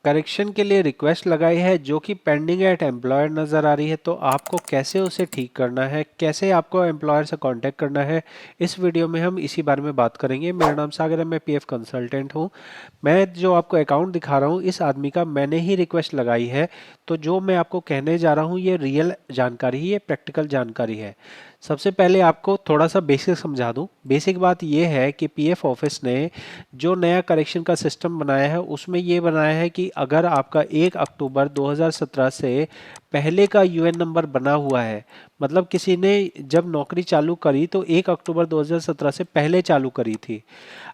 Correction के लिए request लगाई है जो कि पेंडिंग एट एम्प्लॉयर नज़र आ रही है, तो आपको कैसे उसे ठीक करना है, कैसे आपको एम्प्लॉयर से कांटेक्ट करना है, इस वीडियो में हम इसी बारे में बात करेंगे। मेरा नाम सागर है, मैं पीएफ कंसल्टेंट हूं। मैं जो आपको अकाउंट दिखा रहा हूं इस आदमी का मैंने ही रिक्वेस्ट लगाई है। तो जो मैं आपको कहने जा रहा हूं ये रियल जानकारी, ये प्रैक्टिकल जानकारी है। सबसे पहले आपको थोड़ा सा बेसिक समझा दूं। बेसिक बात यह है कि पीएफ ऑफिस ने जो नया करेक्शन का सिस्टम बनाया है उसमें ये बनाया है कि अगर आपका 1 अक्टूबर 2017 से पहले का यूएन नंबर बना हुआ है, मतलब किसी ने जब नौकरी चालू करी तो 1 अक्टूबर 2017 से पहले चालू करी थी,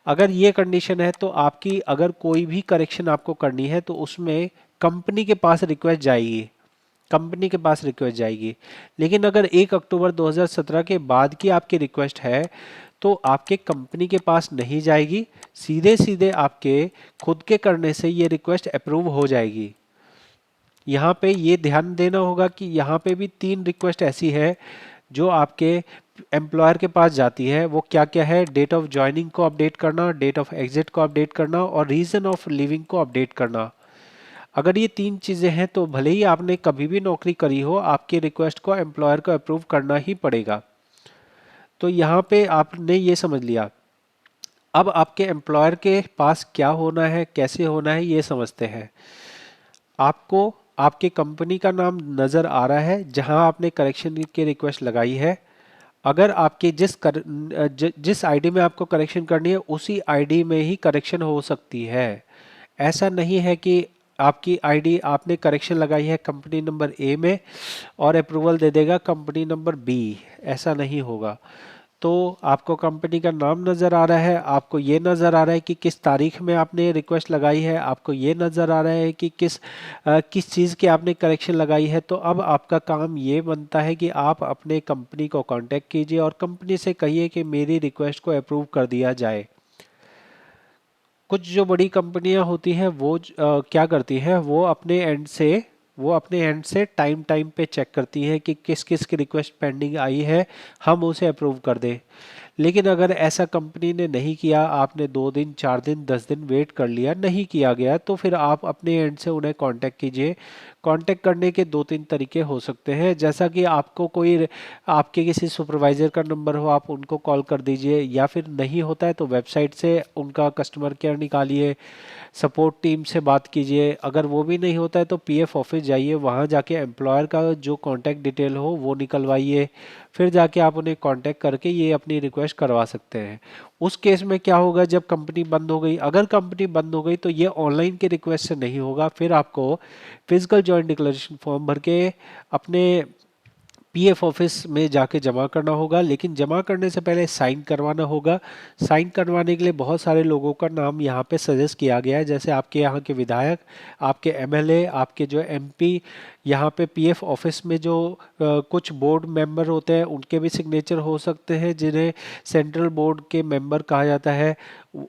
अगर ये कंडीशन है तो आपकी अगर कोई भी करेक्शन आपको करनी है तो उसमें कंपनी के पास रिक्वेस्ट जाएगी, कंपनी के पास रिक्वेस्ट जाएगी। लेकिन अगर 1 अक्टूबर 2017 के बाद की आपकी रिक्वेस्ट है तो आपके कंपनी के पास नहीं जाएगी, सीधे सीधे आपके खुद के करने से ये रिक्वेस्ट अप्रूव हो जाएगी। यहाँ पे ये ध्यान देना होगा कि यहाँ पे भी 3 रिक्वेस्ट ऐसी है जो आपके एम्प्लॉयर के पास जाती है। वो क्या क्या है? डेट ऑफ ज्वाइनिंग को अपडेट करना, डेट ऑफ एग्जिट को अपडेट करना और रीजन ऑफ लिविंग को अपडेट करना। अगर ये 3 चीजें हैं तो भले ही आपने कभी भी नौकरी करी हो, आपकी रिक्वेस्ट को एम्प्लॉयर को अप्रूव करना ही पड़ेगा। तो यहाँ पे आपने ये समझ लिया। अब आपके एम्प्लॉयर के पास क्या होना है, कैसे होना है, ये समझते हैं। आपको आपके कंपनी का नाम नज़र आ रहा है जहां आपने करेक्शन की रिक्वेस्ट लगाई है। अगर आपके जिस आईडी में आपको करेक्शन करनी है उसी आईडी में ही करेक्शन हो सकती है। ऐसा नहीं है कि आपकी आईडी आपने करेक्शन लगाई है कंपनी नंबर ए में और अप्रूवल दे देगा कंपनी नंबर बी, ऐसा नहीं होगा। तो आपको कंपनी का नाम नज़र आ रहा है, आपको ये नज़र आ रहा है कि किस तारीख में आपने रिक्वेस्ट लगाई है, आपको ये नज़र आ रहा है कि किस चीज़ की आपने करेक्शन लगाई है। तो अब आपका काम ये बनता है कि आप अपने कंपनी को कांटेक्ट कीजिए और कंपनी से कहिए कि मेरी रिक्वेस्ट को अप्रूव कर दिया जाए। कुछ जो बड़ी कंपनियां होती हैं वो क्या करती हैं, वो अपने एंड से टाइम टाइम पे चेक करती हैं कि किस किस की रिक्वेस्ट पेंडिंग आई है, हम उसे अप्रूव कर दें। लेकिन अगर ऐसा कंपनी ने नहीं किया, आपने 2 दिन 4 दिन 10 दिन वेट कर लिया, नहीं किया गया, तो फिर आप अपने एंड से उन्हें कांटेक्ट कीजिए। कांटेक्ट करने के 2-3 तरीके हो सकते हैं, जैसा कि आपको कोई आपके किसी सुपरवाइजर का नंबर हो आप उनको कॉल कर दीजिए, या फिर नहीं होता है तो वेबसाइट से उनका कस्टमर केयर निकालिए, सपोर्ट टीम से बात कीजिए। अगर वो भी नहीं होता है तो पीएफ ऑफिस जाइए, वहाँ जाके एम्प्लॉयर का जो कॉन्टैक्ट डिटेल हो वो निकलवाइए, फिर जाके आप उन्हें कांटेक्ट करके ये अपनी रिक्वेस्ट करवा सकते हैं। उस केस में क्या होगा, जब कंपनी बंद हो गई, अगर कंपनी बंद हो गई तो ये ऑनलाइन के रिक्वेस्ट से नहीं होगा, फिर आपको फिजिकल जॉइंट डिक्लेरेशन फॉर्म भर के अपने पीएफ ऑफिस में जाके जमा करना होगा। लेकिन जमा करने से पहले साइन करवाना होगा। साइन करवाने के लिए बहुत सारे लोगों का नाम यहाँ पे सजेस्ट किया गया है, जैसे आपके यहाँ के विधायक, आपके एमएलए, आपके जो एमपी, यहाँ पे पीएफ ऑफिस में जो कुछ बोर्ड मेंबर होते हैं उनके भी सिग्नेचर हो सकते हैं, जिन्हें सेंट्रल बोर्ड के मेंबर कहा जाता है।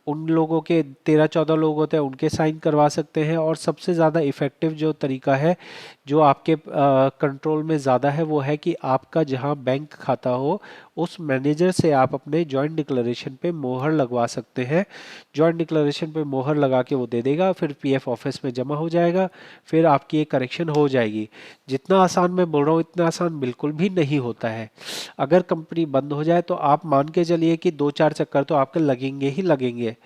उन लोगों के 13-14 लोग होते हैं, उनके साइन करवा सकते हैं। और सबसे ज़्यादा इफ़ेक्टिव जो तरीका है, जो आपके कंट्रोल में ज़्यादा है, वो है कि आपका जहां बैंक खाता हो उस मैनेजर से आप अपने जॉइंट डिक्लेरेशन पे मोहर लगवा सकते हैं। जॉइंट डिक्लेरेशन पे मोहर लगा के वो दे देगा, फिर पीएफ ऑफिस में जमा हो जाएगा, फिर आपकी एक करेक्शन हो जाएगी। जितना आसान मैं बोल रहा हूँ इतना आसान बिल्कुल भी नहीं होता है। अगर कंपनी बंद हो जाए तो आप मान के चलिए कि 2-4 चक्कर तो आपके लगेंगे ही लगेंगे।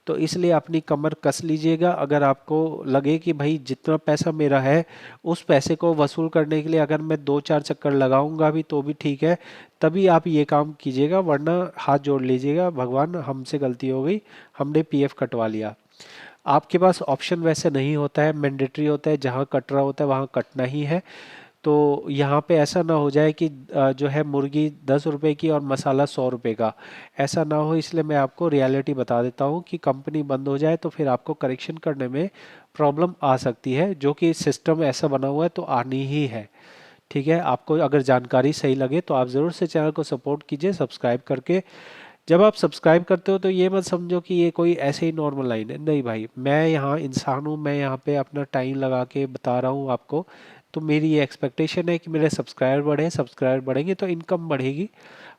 तो इसलिए अपनी कमर कस लीजिएगा। अगर आपको लगे कि भाई जितना पैसा मेरा है उस पैसे को वसूल करने के लिए अगर मैं 2-4 चक्कर लगाऊंगा भी तो भी ठीक है, तभी आप ये काम कीजिएगा, वरना हाथ जोड़ लीजिएगा, भगवान हमसे गलती हो गई, हमने पीएफ कटवा लिया। आपके पास ऑप्शन वैसे नहीं होता है, मैंडेटरी होता है, जहाँ कट रहा होता है वहाँ कटना ही है। तो यहाँ पे ऐसा ना हो जाए कि जो है मुर्गी 10 रुपए की और मसाला 100 रुपए का, ऐसा ना हो। इसलिए मैं आपको रियलिटी बता देता हूँ कि कंपनी बंद हो जाए तो फिर आपको करेक्शन करने में प्रॉब्लम आ सकती है, जो कि सिस्टम ऐसा बना हुआ है तो आनी ही है। ठीक है, आपको अगर जानकारी सही लगे तो आप ज़रूर से चैनल को सपोर्ट कीजिए सब्सक्राइब करके। जब आप सब्सक्राइब करते हो तो ये मत समझो कि ये कोई ऐसे ही नॉर्मल लाइन है, नहीं भाई, मैं यहाँ इंसान हूँ, मैं यहाँ पे अपना टाइम लगा के बता रहा हूँ आपको। तो मेरी ये एक्सपेक्टेशन है कि मेरे सब्सक्राइबर बढ़ेंगे तो इनकम बढ़ेगी।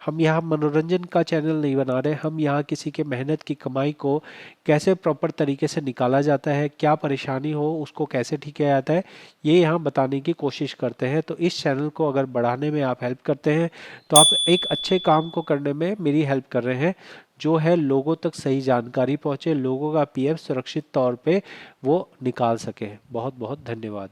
हम यहाँ मनोरंजन का चैनल नहीं बना रहे, हम यहाँ किसी के मेहनत की कमाई को कैसे प्रॉपर तरीके से निकाला जाता है, क्या परेशानी हो उसको कैसे ठीक किया जाता है, ये यहाँ बताने की कोशिश करते हैं। तो इस चैनल को अगर बढ़ाने में आप हेल्प करते हैं तो आप एक अच्छे काम को करने में मेरी हेल्प कर रहे हैं, जो है लोगों तक सही जानकारी पहुंचे, लोगों का पीएफ सुरक्षित तौर पे वो निकाल सके। बहुत बहुत धन्यवाद।